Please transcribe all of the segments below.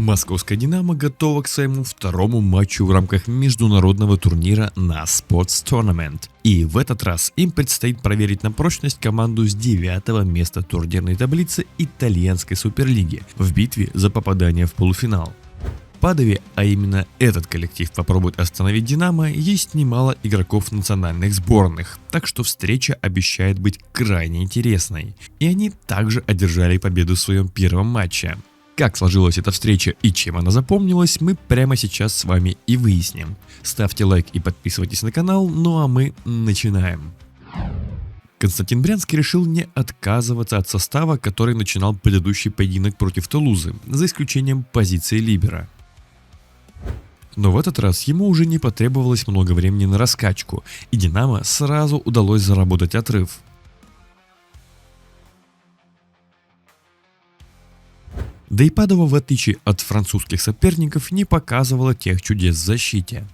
Московская «Динамо» готова к своему второму матчу в рамках международного турнира на Sports Tournament. И в этот раз им предстоит проверить на прочность команду с 9-го места турнирной таблицы итальянской суперлиги в битве за попадание в полуфинал. В Падове, а именно этот коллектив попробует остановить «Динамо», есть немало игроков национальных сборных, так что встреча обещает быть крайне интересной. И они также одержали победу в своем первом матче. Как сложилась эта встреча и чем она запомнилась, мы прямо сейчас с вами и выясним. Ставьте лайк и подписывайтесь на канал, ну а мы начинаем. Константин Брянский решил не отказываться от состава, который начинал предыдущий поединок против Тулузы, за исключением позиции либера. Но в этот раз ему уже не потребовалось много времени на раскачку, и «Динамо» сразу удалось заработать отрыв. Да и Падова, в отличие от французских соперников, не показывала тех чудес в защите.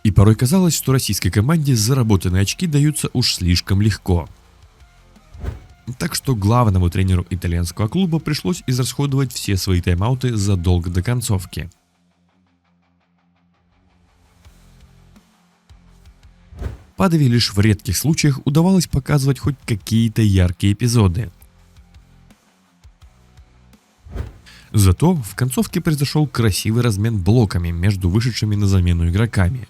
И порой казалось, что российской команде заработанные очки даются уж слишком легко. Так что главному тренеру итальянского клуба пришлось израсходовать все свои тайм-ауты задолго до концовки. Падове лишь в редких случаях удавалось показывать хоть какие-то яркие эпизоды. Зато в концовке произошел красивый размен блоками между вышедшими на замену игроками.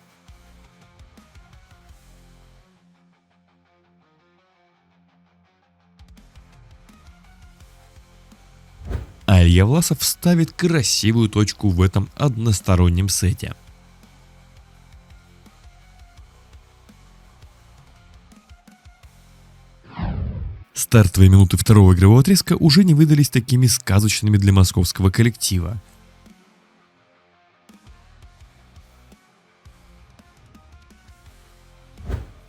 А Илья Власов ставит красивую точку в этом одностороннем сете. Стартовые минуты второго игрового отрезка уже не выдались такими сказочными для московского коллектива.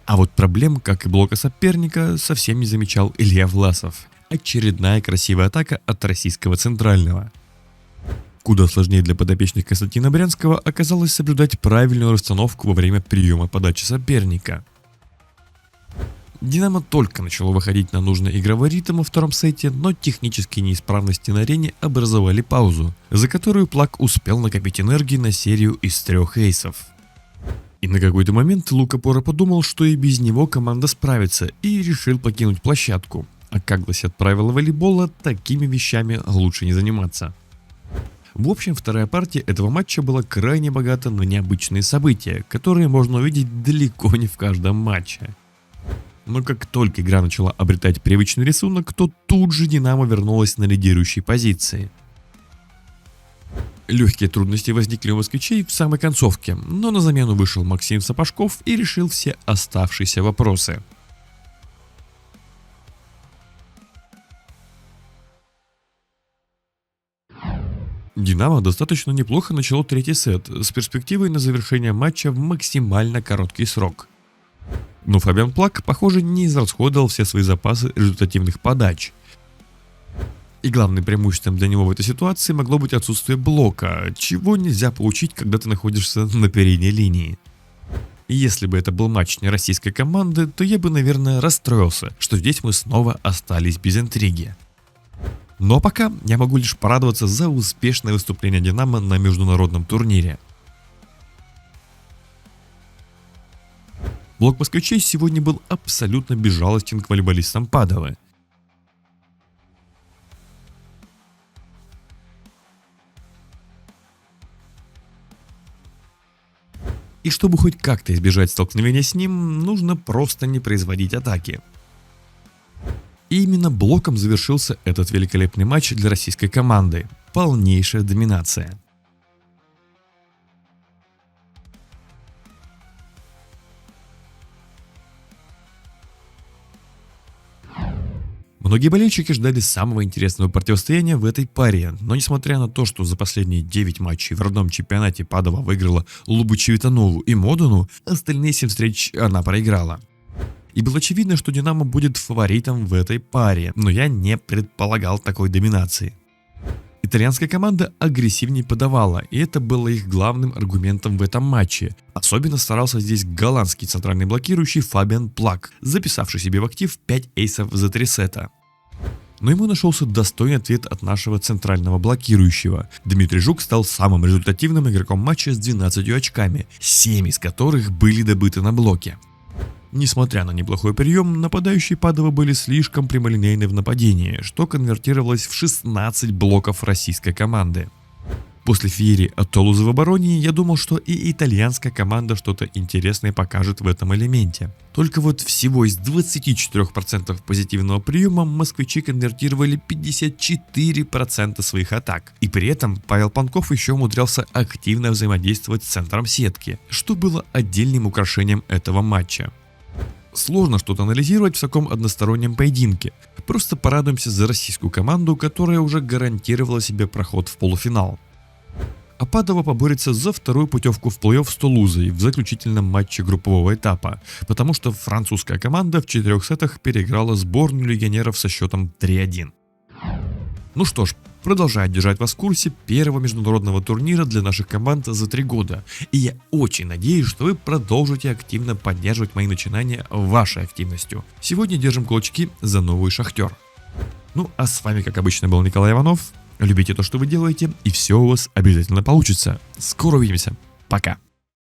А вот проблем, как и блока соперника, совсем не замечал Илья Власов. Очередная красивая атака от российского центрального. Куда сложнее для подопечных Константина Брянского оказалось соблюдать правильную расстановку во время приема подачи соперника. «Динамо» только начало выходить на нужный игровой ритм во втором сете, но технические неисправности на арене образовали паузу, за которую Плак успел накопить энергии на серию из 3 эйсов. И на какой-то момент Лука Пора подумал, что и без него команда справится, и решил покинуть площадку. А как гласят правила волейбола, такими вещами лучше не заниматься. В общем, вторая партия этого матча была крайне богата на необычные события, которые можно увидеть далеко не в каждом матче. Но как только игра начала обретать привычный рисунок, то тут же «Динамо» вернулась на лидирующей позиции. Легкие трудности возникли у москвичей в самой концовке, но на замену вышел Максим Сапожков и решил все оставшиеся вопросы. «Динамо» достаточно неплохо начало третий сет с перспективой на завершение матча в максимально короткий срок. Но Фабиан Плак, похоже, не израсходовал все свои запасы результативных подач. И главным преимуществом для него в этой ситуации могло быть отсутствие блока, чего нельзя получить, когда ты находишься на передней линии. И если бы это был матч не российской команды, то я бы, наверное, расстроился, что здесь мы снова остались без интриги. Но пока я могу лишь порадоваться за успешное выступление «Динамо» на международном турнире. Блок москвичей сегодня был абсолютно безжалостен к волейболистам Падовы. И чтобы хоть как-то избежать столкновения с ним, нужно просто не производить атаки. И именно блоком завершился этот великолепный матч для российской команды. Полнейшая доминация. Многие болельщики ждали самого интересного противостояния в этой паре, но несмотря на то, что за последние 9 матчей в родном чемпионате Падова выиграла Лубу-Чивитанову и Модену, остальные 7 встреч она проиграла. И было очевидно, что «Динамо» будет фаворитом в этой паре, но я не предполагал такой доминации. Итальянская команда агрессивнее подавала, и это было их главным аргументом в этом матче. Особенно старался здесь голландский центральный блокирующий Фабиан Плак, записавший себе в актив 5 эйсов за 3 сета. Но ему нашелся достойный ответ от нашего центрального блокирующего. Дмитрий Жук стал самым результативным игроком матча с 12 очками, 7 из которых были добыты на блоке. Несмотря на неплохой прием, нападающие Падова были слишком прямолинейны в нападении, что конвертировалось в 16 блоков российской команды. После феерии от Толузы в обороне я думал, что и итальянская команда что-то интересное покажет в этом элементе. Только вот всего из 24% позитивного приема москвичи конвертировали 54% своих атак. И при этом Павел Панков еще умудрялся активно взаимодействовать с центром сетки, что было отдельным украшением этого матча. Сложно что-то анализировать в таком одностороннем поединке. Просто порадуемся за российскую команду, которая уже гарантировала себе проход в полуфинал. А Падова поборется за вторую путевку в плей-офф с Тулузой в заключительном матче группового этапа, потому что французская команда в 4 сетах переиграла сборную легионеров со счетом 3-1. Ну что ж, продолжаю держать вас в курсе первого международного турнира для наших команд за 3 года, и я очень надеюсь, что вы продолжите активно поддерживать мои начинания вашей активностью. Сегодня держим кулачки за новый Шахтер. Ну а с вами, как обычно, был Николай Иванов. Любите то, что вы делаете, и все у вас обязательно получится. Скоро увидимся. Пока.